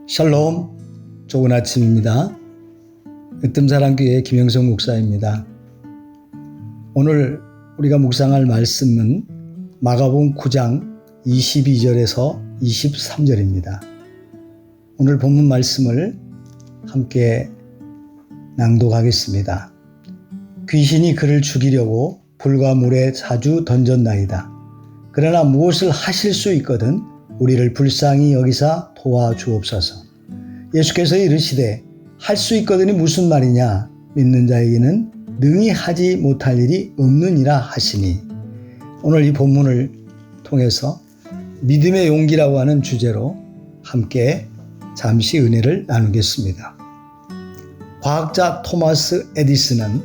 샬롬, 좋은 아침입니다. 으뜸사랑교회 김영성 목사입니다. 오늘 우리가 묵상할 말씀은 마가복음 9장 22절에서 23절입니다. 오늘 본문 말씀을 함께 낭독하겠습니다. 귀신이 그를 죽이려고 불과 물에 자주 던졌나이다. 그러나 무엇을 하실 수 있거든 우리를 불쌍히 여기사 도와주옵소서. 예수께서 이르시되 할 수 있거든이 무슨 말이냐? 믿는 자에게는 능히 하지 못할 일이 없느니라 하시니. 오늘 이 본문을 통해서 믿음의 용기라고 하는 주제로 함께 잠시 은혜를 나누겠습니다. 과학자 토마스 에디슨은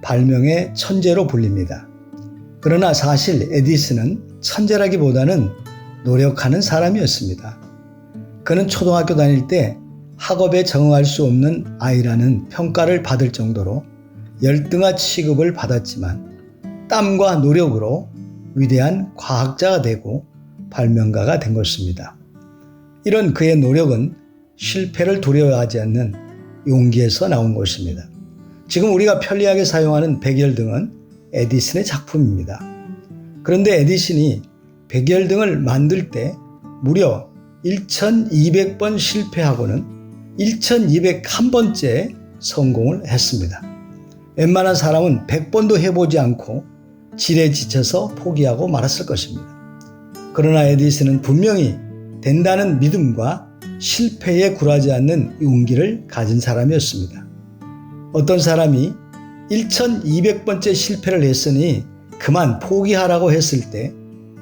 발명의 천재로 불립니다. 그러나 사실 에디슨은 천재라기보다는 노력하는 사람이었습니다. 그는 초등학교 다닐 때 학업에 적응할 수 없는 아이라는 평가를 받을 정도로 열등한 취급을 받았지만 땀과 노력으로 위대한 과학자가 되고 발명가가 된 것입니다. 이런 그의 노력은 실패를 두려워하지 않는 용기에서 나온 것입니다. 지금 우리가 편리하게 사용하는 백열등은 에디슨의 작품입니다. 그런데 에디슨이 백열등을 만들 때 무려 1200번 실패하고는 1201번째 성공을 했습니다. 웬만한 사람은 100번도 해보지 않고 지레 지쳐서 포기하고 말았을 것입니다. 그러나 에디슨은 분명히 된다는 믿음과 실패에 굴하지 않는 용기를 가진 사람이었습니다. 어떤 사람이 1200번째 실패를 했으니 그만 포기하라고 했을 때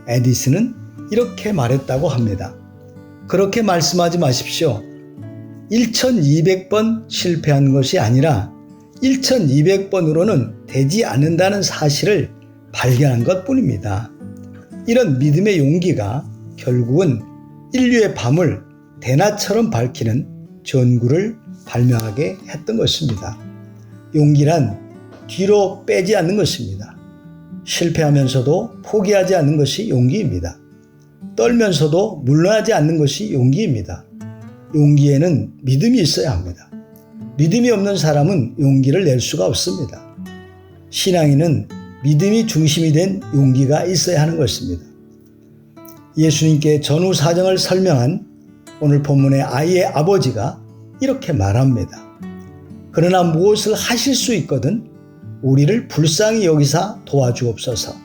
에디슨은 이렇게 말했다고 합니다. 그렇게 말씀하지 마십시오. 1200번 실패한 것이 아니라 1200번으로는 되지 않는다는 사실을 발견한 것뿐입니다. 이런 믿음의 용기가 결국은 인류의 밤을 대낮처럼 밝히는 전구를 발명하게 했던 것입니다. 용기란 뒤로 빼지 않는 것입니다. 실패하면서도 포기하지 않는 것이 용기입니다. 떨면서도 물러나지 않는 것이 용기입니다. 용기에는 믿음이 있어야 합니다. 믿음이 없는 사람은 용기를 낼 수가 없습니다. 신앙인은 믿음이 중심이 된 용기가 있어야 하는 것입니다. 예수님께 전후 사정을 설명한 오늘 본문의 아이의 아버지가 이렇게 말합니다. 그러나 무엇을 하실 수 있거든 우리를 불쌍히 여기사 도와주옵소서.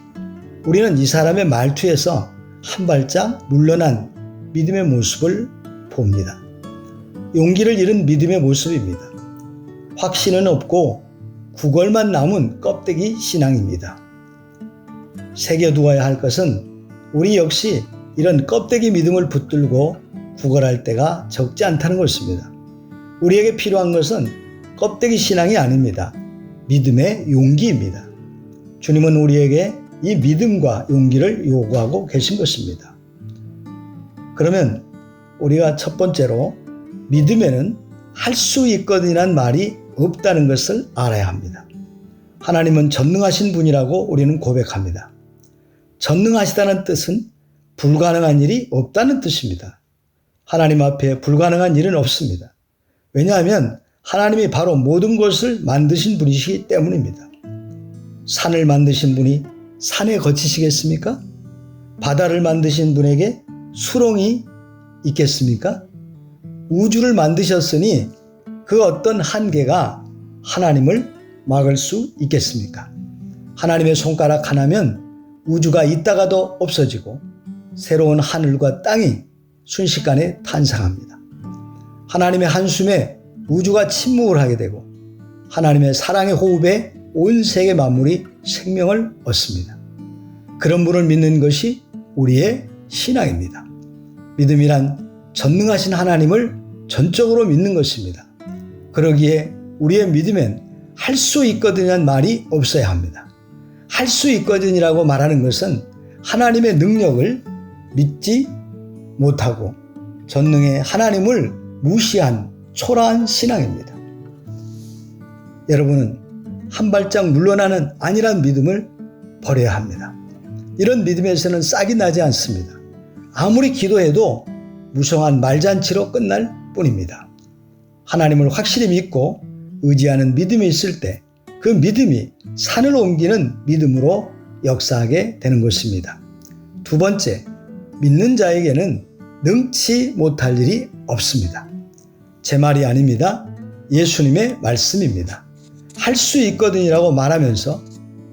우리는 이 사람의 말투에서 한 발짝 물러난 믿음의 모습을 봅니다. 용기를 잃은 믿음의 모습입니다. 확신은 없고 구걸만 남은 껍데기 신앙입니다. 새겨두어야 할 것은 우리 역시 이런 껍데기 믿음을 붙들고 구걸할 때가 적지 않다는 것입니다. 우리에게 필요한 것은 껍데기 신앙이 아닙니다. 믿음의 용기입니다. 주님은 우리에게 이 믿음과 용기를 요구하고 계신 것입니다. 그러면 우리가 첫 번째로 믿음에는 할 수 있거든이란 말이 없다는 것을 알아야 합니다. 하나님은 전능하신 분이라고 우리는 고백합니다. 전능하시다는 뜻은 불가능한 일이 없다는 뜻입니다. 하나님 앞에 불가능한 일은 없습니다. 왜냐하면 하나님이 바로 모든 것을 만드신 분이시기 때문입니다. 산을 만드신 분이 산에 거치시겠습니까? 바다를 만드신 분에게 수렁이 있겠습니까? 우주를 만드셨으니 그 어떤 한계가 하나님을 막을 수 있겠습니까? 하나님의 손가락 하나면 우주가 있다가도 없어지고 새로운 하늘과 땅이 순식간에 탄생합니다. 하나님의 한숨에 우주가 침묵을 하게 되고 하나님의 사랑의 호흡에 온 세계 만물이 생명을 얻습니다. 그런 분을 믿는 것이 우리의 신앙입니다. 믿음이란 전능하신 하나님을 전적으로 믿는 것입니다. 그러기에 우리의 믿음엔 할 수 있거든이란 말이 없어야 합니다. 할 수 있거든이라고 말하는 것은 하나님의 능력을 믿지 못하고 전능의 하나님을 무시한 초라한 신앙입니다. 여러분은 한 발짝 물러나는 안일한 믿음을 버려야 합니다. 이런 믿음에서는 싹이 나지 않습니다. 아무리 기도해도 무성한 말잔치로 끝날 뿐입니다. 하나님을 확실히 믿고 의지하는 믿음이 있을 때 그 믿음이 산을 옮기는 믿음으로 역사하게 되는 것입니다. 두 번째, 믿는 자에게는 능치 못할 일이 없습니다. 제 말이 아닙니다. 예수님의 말씀입니다. 할 수 있거든이라고 말하면서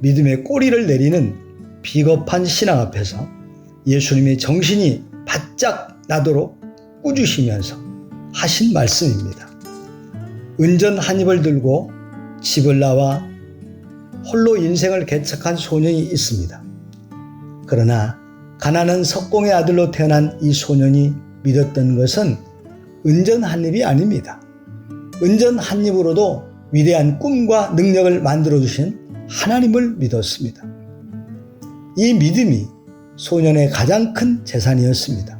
믿음의 꼬리를 내리는 비겁한 신앙 앞에서 예수님이 정신이 바짝 나도록 꾸주시면서 하신 말씀입니다. 은전 한 입을 들고 집을 나와 홀로 인생을 개척한 소년이 있습니다. 그러나 가난한 석공의 아들로 태어난 이 소년이 믿었던 것은 은전 한 입이 아닙니다. 은전 한 입으로도 위대한 꿈과 능력을 만들어주신 하나님을 믿었습니다. 이 믿음이 소년의 가장 큰 재산이었습니다.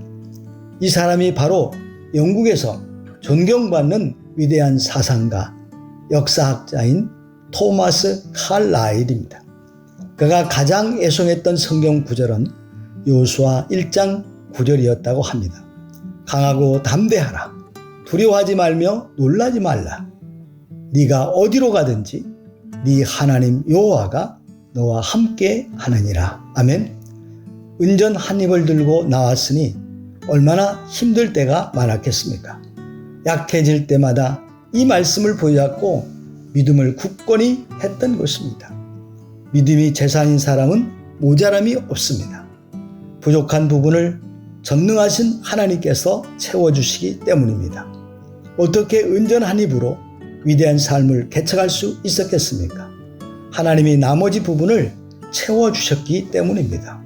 이 사람이 바로 영국에서 존경받는 위대한 사상가, 역사학자인 토마스 칼라일입니다. 그가 가장 애송했던 성경 구절은 요수아 1장 9절이었다고 합니다. 강하고 담대하라. 두려워하지 말며 놀라지 말라. 네가 어디로 가든지 네 하나님 여호와가 너와 함께 하느니라. 아멘. 은전 한 입을 들고 나왔으니 얼마나 힘들 때가 많았겠습니까? 약해질 때마다 이 말씀을 부여잡고 믿음을 굳건히 했던 것입니다. 믿음이 재산인 사람은 모자람이 없습니다. 부족한 부분을 전능하신 하나님께서 채워주시기 때문입니다. 어떻게 은전 한 입으로 위대한 삶을 개척할 수 있었겠습니까? 하나님이 나머지 부분을 채워주셨기 때문입니다.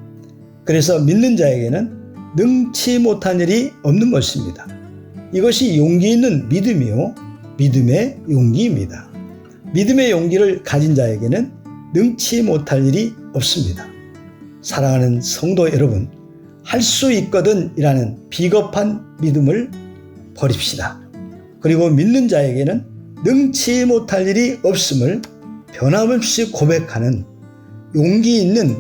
그래서 믿는 자에게는 능치 못한 일이 없는 것입니다. 이것이 용기 있는 믿음이요, 믿음의 용기입니다. 믿음의 용기를 가진 자에게는 능치 못할 일이 없습니다. 사랑하는 성도 여러분, 할 수 있거든 이라는 비겁한 믿음을 버립시다. 그리고 믿는 자에게는 능치 못할 일이 없음을 변함없이 고백하는 용기 있는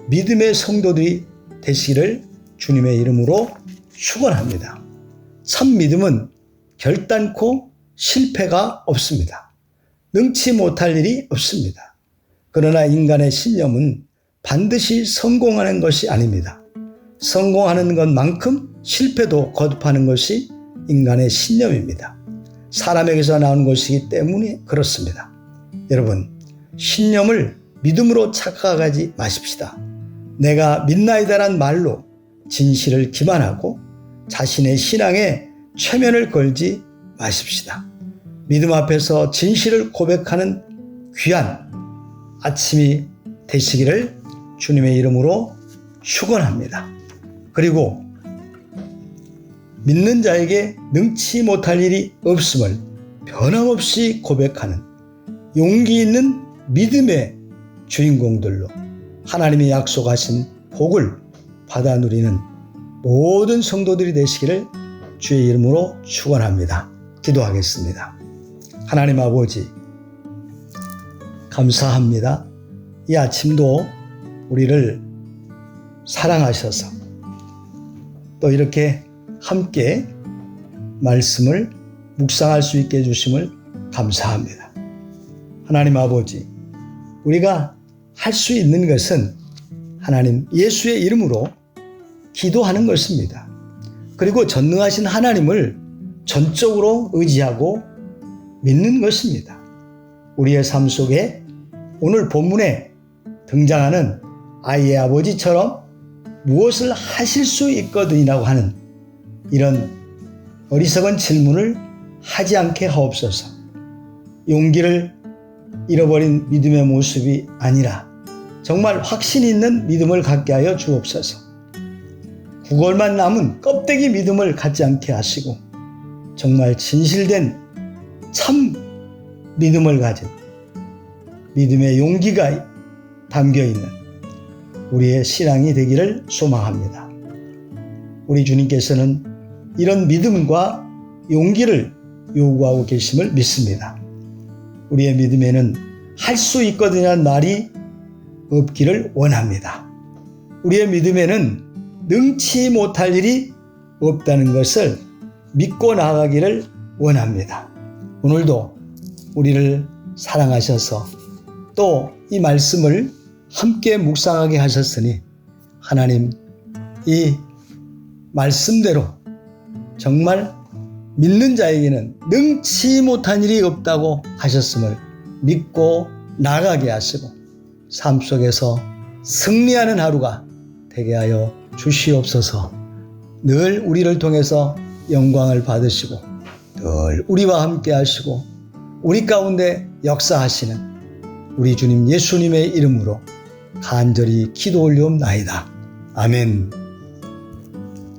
믿음의 성도들이 되시기를 주님의 이름으로 축원합니다. 참 믿음은 결단코 실패가 없습니다. 능치 못할 일이 없습니다. 그러나 인간의 신념은 반드시 성공하는 것이 아닙니다. 성공하는 것만큼 실패도 거듭하는 것이 인간의 신념입니다. 사람에게서 나온 것이기 때문에 그렇습니다. 여러분, 신념을 믿음으로 착각하지 마십시다. 내가 믿나이다란 말로 진실을 기만하고 자신의 신앙에 최면을 걸지 마십시다. 믿음 앞에서 진실을 고백하는 귀한 아침이 되시기를 주님의 이름으로 축원합니다. 그리고 믿는 자에게 능치 못할 일이 없음을 변함없이 고백하는 용기 있는 믿음의 주인공들로 하나님이 약속하신 복을 받아 누리는 모든 성도들이 되시기를 주의 이름으로 축원합니다. 기도하겠습니다. 하나님 아버지, 감사합니다. 이 아침도 우리를 사랑하셔서 또 이렇게 함께 말씀을 묵상할 수 있게 해주심을 감사합니다. 하나님 아버지, 우리가 할 수 있는 것은 하나님 예수의 이름으로 기도하는 것입니다. 그리고 전능하신 하나님을 전적으로 의지하고 믿는 것입니다. 우리의 삶 속에 오늘 본문에 등장하는 아이의 아버지처럼 무엇을 하실 수 있거든이라고 하는 이런 어리석은 질문을 하지 않게 하옵소서. 용기를 잃어버린 믿음의 모습이 아니라 정말 확신 있는 믿음을 갖게 하여 주옵소서. 구걸만 남은 껍데기 믿음을 갖지 않게 하시고 정말 진실된 참 믿음을 가진 믿음의 용기가 담겨있는 우리의 신앙이 되기를 소망합니다. 우리 주님께서는 이런 믿음과 용기를 요구하고 계심을 믿습니다. 우리의 믿음에는 할 수 있거든이라는 말이 없기를 원합니다. 우리의 믿음에는 능치 못할 일이 없다는 것을 믿고 나아가기를 원합니다. 오늘도 우리를 사랑하셔서 또 이 말씀을 함께 묵상하게 하셨으니 하나님 이 말씀대로 정말 믿는 자에게는 능치 못한 일이 없다고 하셨음을 믿고 나가게 하시고 삶 속에서 승리하는 하루가 되게 하여 주시옵소서. 늘 우리를 통해서 영광을 받으시고 늘 우리와 함께 하시고 우리 가운데 역사하시는 우리 주님 예수님의 이름으로 간절히 기도 올리옵나이다. 아멘.